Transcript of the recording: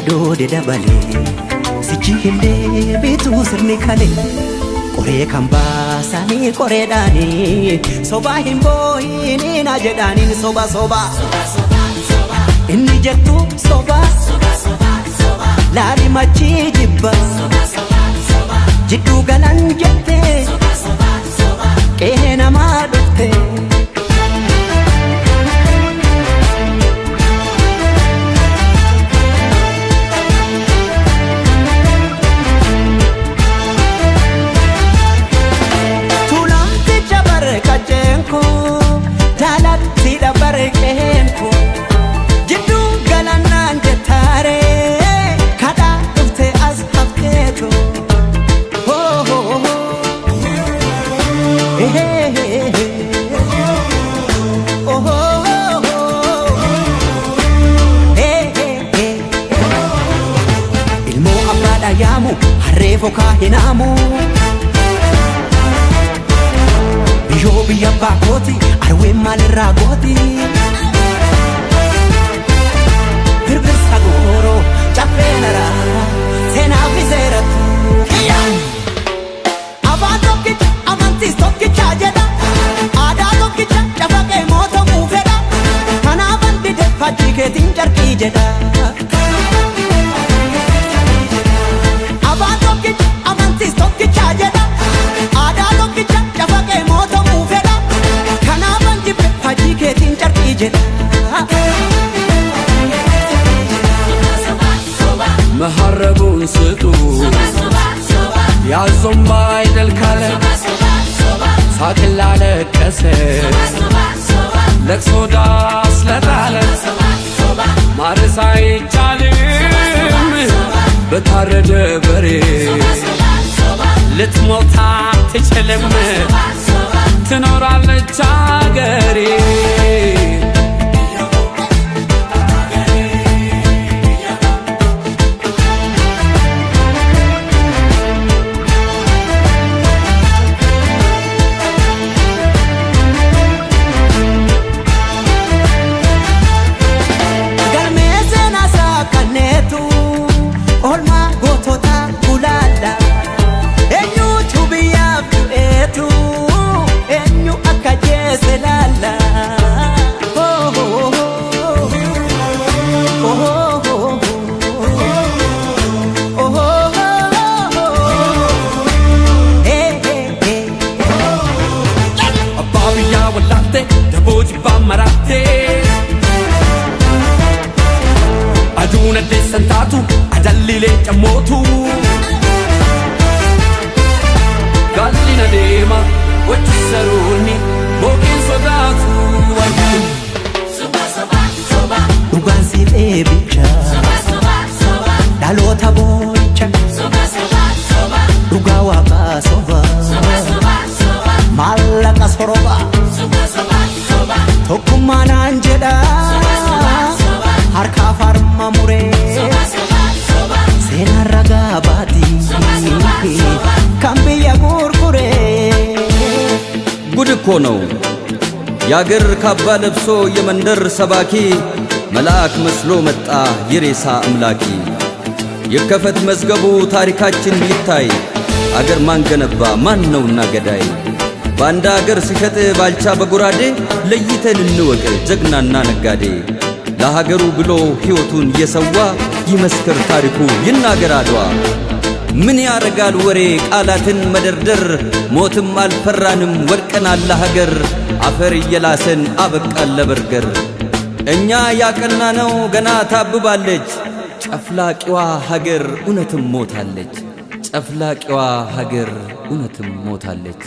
yaadode dabale sichi hinde bitu sirni kale qore kan baasani qoreedhaani soba himboyini na jedhaani soba inni jettu soba laali machi jibba jiddu galan jette qe'ee namaa dhufte Foka hinamu biyo biya bakoti arwe malra goti birbir sagoro chapelara sena fizeratu abato ki amantis tokki chajeda ada tokki chafake moto mufeda kana bandi de fajike tinjarki jeda Tokki chajeda ada tokki chafake moto mufeda kana banji fajike tinjarki jeda maharabun situ ya zomba idal kale sakilale kase leksoda slatale marsai chalim betarede bere ልትሞታ ትችልም ትኖራለች አገሬ Aduna desantatu adallile chamotu gallina dema wachisaruni bokin sodatu soba ugan si ebicha soba dalota boicha soba ugawa ba soba malaka soroba soba tokumana anjeda harka farma mure sena raga bati kambiya gurgure ጉድ እኮ ነው ያገር ካባ ለብሶ የመንደር ሰባኪ መልአክ መስሎ መጣ የሬሳ አምላኪ የከፈት መዝገቡ ታሪካችን ይታይ አገር ማን ገነባ ማን ነውና ገዳይ ባንዳ አገር ሲሸጥ ባልቻ በጉራዴ ለይተን እንወቅ ጀግናና ነጋዴ ለሀገሩ ብሎ ሕይወቱን የሰዋ ይመስክር ታሪኩ ይናገር አድዋ ምን ያረጋል ወሬ ቃላትን መደርደር ሞትም አልፈራንም ወርቀናል ለሀገር አፈር እየላሰን አበቃል ለበርገር እኛ ያቀናነው ገና ታብባለች ጨፍላቂዋ ሀገር እውነትም ሞታለች ጨፍላቂዋ ሀገር እውነትም ሞታለች